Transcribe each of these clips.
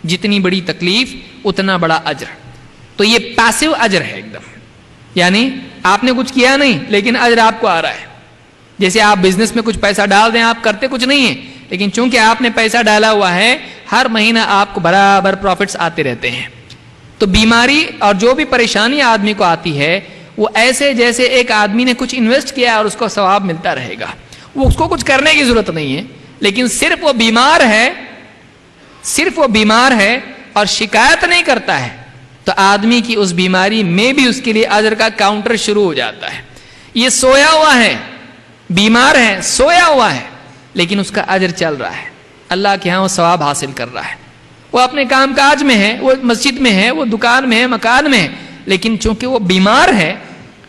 جتنی بڑی تکلیف اتنا بڑا اجر. تو یہ پیسو اجر ہے ایک دم، یعنی آپ نے کچھ کیا نہیں لیکن اجر آپ کو آ رہا ہے. جیسے آپ بزنس میں کچھ پیسہ ڈال دیں، آپ کرتے کچھ نہیں ہیں لیکن چونکہ آپ نے پیسہ ڈالا ہوا ہے ہر مہینہ آپ کو برابر پروفٹس آتے رہتے ہیں. تو بیماری اور جو بھی پریشانی آدمی کو آتی ہے وہ ایسے جیسے ایک آدمی نے کچھ انویسٹ کیا اور اس کو ثواب ملتا رہے گا. وہ اس کو کچھ کرنے کی ضرورت نہیں ہے لیکن صرف وہ بیمار ہے اور شکایت نہیں کرتا ہے تو آدمی کی اس بیماری میں بھی اس کے لیے اجر کا کاؤنٹر شروع ہو جاتا ہے. یہ سویا ہوا ہے، بیمار ہے، سویا ہوا ہے لیکن اس کا اجر چل رہا ہے، اللہ کے ہاں وہ ثواب حاصل کر رہا ہے. وہ اپنے کام کاج میں ہے، وہ مسجد میں ہے، وہ دکان میں ہے، مکان میں ہے، لیکن چونکہ وہ بیمار ہے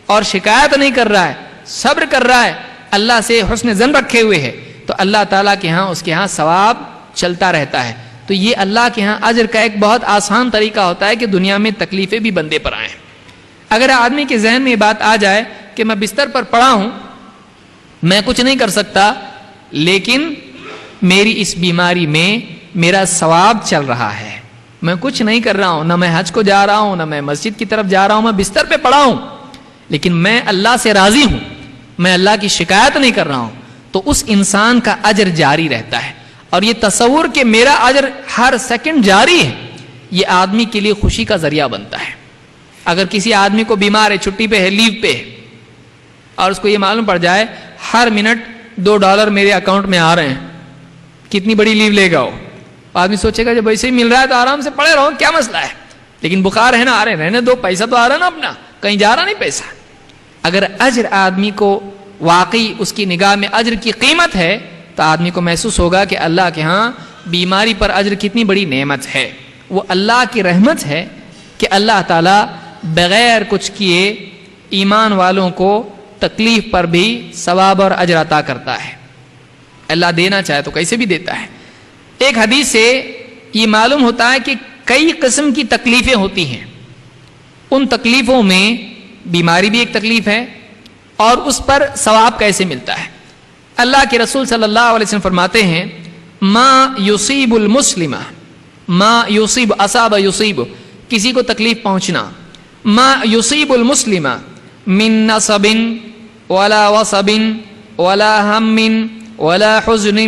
اور شکایت نہیں کر رہا ہے، صبر کر رہا ہے، اللہ سے حسن ظن رکھے ہوئے ہے تو اللہ تعالیٰ کے ہاں اس کے ہاں ثواب چلتا رہتا ہے. تو یہ اللہ کے ہاں اجر کا ایک بہت آسان طریقہ ہوتا ہے کہ دنیا میں تکلیفیں بھی بندے پر آئیں. اگر آدمی کے ذہن میں یہ بات آ جائے کہ میں بستر پر پڑا ہوں، میں کچھ نہیں کر سکتا لیکن میری اس بیماری میں میرا ثواب چل رہا ہے، میں کچھ نہیں کر رہا ہوں، نہ میں حج کو جا رہا ہوں، نہ میں مسجد کی طرف جا رہا ہوں، میں بستر پہ پڑا ہوں لیکن میں اللہ سے راضی ہوں، میں اللہ کی شکایت نہیں کر رہا ہوں، تو اس انسان کا اجر جاری رہتا ہے. اور یہ تصور کہ میرا اجر ہر سیکنڈ جاری ہے یہ آدمی کے لیے خوشی کا ذریعہ بنتا ہے. اگر کسی آدمی کو بیمار ہے، چھٹی پہ ہے، لیو پہ ہے اور اس کو یہ معلوم پڑ جائے ہر منٹ $2 میرے اکاؤنٹ میں آ رہے ہیں، کتنی بڑی لیو لے گا وہ. آدمی سوچے گا جب ویسے ہی مل رہا ہے تو آرام سے پڑے رہو، کیا مسئلہ ہے، لیکن بخار ہے نا، آ رہے رہنے دو، پیسہ تو آ رہا نا اپنا، کہیں جا رہا نہیں پیسہ. اگر اجر آدمی کو واقعی اس کی نگاہ میں اجر کی قیمت ہے تو آدمی کو محسوس ہوگا کہ اللہ کے ہاں بیماری پر اجر کتنی بڑی نعمت ہے. وہ اللہ کی رحمت ہے کہ اللہ تعالیٰ بغیر کچھ کیے ایمان والوں کو تکلیف پر بھی ثواب اور اجر عطا کرتا ہے. اللہ دینا چاہے تو کیسے بھی دیتا ہے. ایک حدیث سے یہ معلوم ہوتا ہے کہ کئی قسم کی تکلیفیں ہوتی ہیں. ان تکلیفوں میں بیماری بھی ایک تکلیف ہے اور اس پر ثواب کیسے ملتا ہے. اللہ کے رسول صلی اللہ علیہ وسلم فرماتے ہیں ما یصیب المسلم، ما یصیب اصاب یصیب، کسی کو تکلیف پہنچنا، ما یصیب المسلم من نصب ولا وصب ولا ہم ولا حزن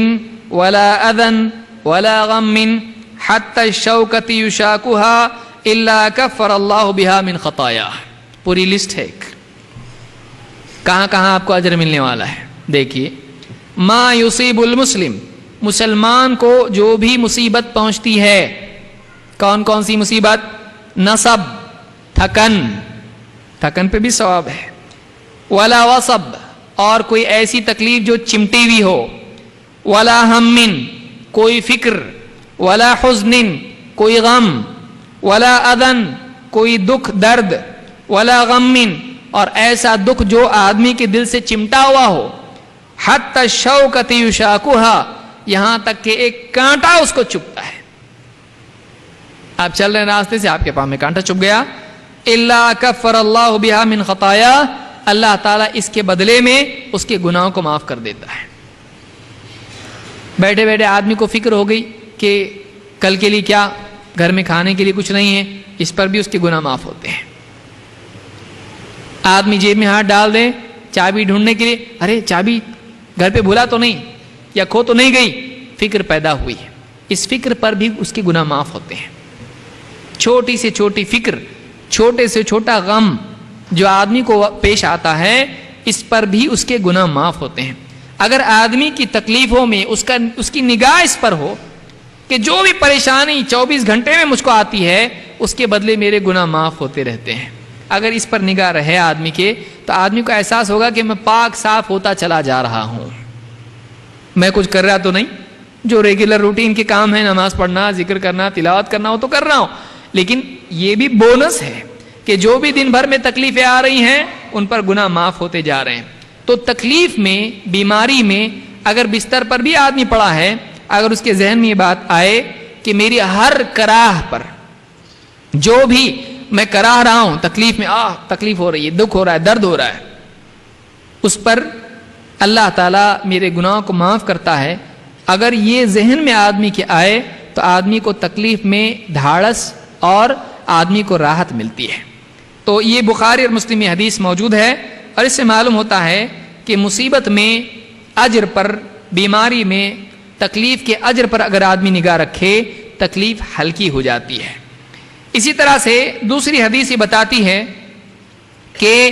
ولا اذن ولا غم حتى الشوكة يشاكها الا كفر الله بها من خطاياه. پوری لسٹ ہے، کہاں کہاں آپ کو اجر ملنے والا ہے. دیکھیے، ما یصیب المسلم، مسلمان کو جو بھی مصیبت پہنچتی ہے، کون کون سی مصیبت؟ نصب، تھکن پہ بھی ثواب ہے. ولا وصب، اور کوئی ایسی تکلیف جو چمٹی ہوئی ہو. ولا ہم، کوئی فکر. ولا حزن، کوئی غم. ولا اذن، کوئی دکھ درد. ولا غم، اور ایسا دکھ جو آدمی کے دل سے چمٹا ہوا ہو. حتی الشوکۃ یشاکها، یہاں تک کہ ایک کانٹا اس کو چبھتا ہے. آپ چل رہے راستے سے، آپ کے پاؤں میں کانٹا چبھ گیا. الا کفر اللہ بها من خطایا، اللہ تعالیٰ اس کے بدلے میں اس کے گناہوں کو معاف کر دیتا ہے. بیٹھے بیٹھے آدمی کو فکر ہو گئی کہ کل کے لیے کیا، گھر میں کھانے کے لیے کچھ نہیں ہے، اس پر بھی اس کے گناہ معاف ہوتے ہیں. آدمی جیب میں ہاتھ ڈال دے چابی ڈھونڈنے کے لیے، ارے چابی گھر پہ بھولا تو نہیں یا کھو تو نہیں گئی، فکر پیدا ہوئی، اس فکر پر بھی اس کے گناہ معاف ہوتے ہیں. چھوٹی سے چھوٹی فکر، چھوٹے سے چھوٹا غم جو آدمی کو پیش آتا ہے، اس پر بھی اس کے گناہ معاف ہوتے ہیں. اگر آدمی کی تکلیفوں میں اس کی نگاہ اس پر ہو کہ جو بھی پریشانی 24 گھنٹے میں مجھ کو آتی ہے اس کے بدلے میرے گناہ معاف ہوتے رہتے ہیں، اگر اس پر نگاہ رہے آدمی کے تو آدمی کو احساس ہوگا کہ میں پاک صاف ہوتا چلا جا رہا ہوں. میں کچھ کر رہا تو نہیں، جو ریگولر روٹین کے کام ہیں، نماز پڑھنا، ذکر کرنا، تلاوت کرنا، وہ تو کر رہا ہوں، لیکن یہ بھی بونس ہے کہ جو بھی دن بھر میں تکلیفیں آ رہی ہیں ان پر گناہ معاف ہوتے جا رہے ہیں. تو تکلیف میں، بیماری میں اگر بستر پر بھی آدمی پڑا ہے، اگر اس کے ذہن میں یہ بات آئے کہ میری ہر کراہ پر، جو بھی میں کراہ رہا ہوں، تکلیف میں تکلیف ہو رہی ہے، دکھ ہو رہا ہے، درد ہو رہا ہے، اس پر اللہ تعالیٰ میرے گناہوں کو معاف کرتا ہے. اگر یہ ذہن میں آدمی کے آئے تو آدمی کو تکلیف میں دھاڑس اور آدمی کو راحت ملتی ہے. تو یہ بخاری اور مسلم میں حدیث موجود ہے، اور اس سے معلوم ہوتا ہے کہ مصیبت میں، اجر پر، بیماری میں، تکلیف کے اجر پر اگر آدمی نگاہ رکھے تکلیف ہلکی ہو جاتی ہے. اسی طرح سے دوسری حدیث یہ بتاتی ہے کہ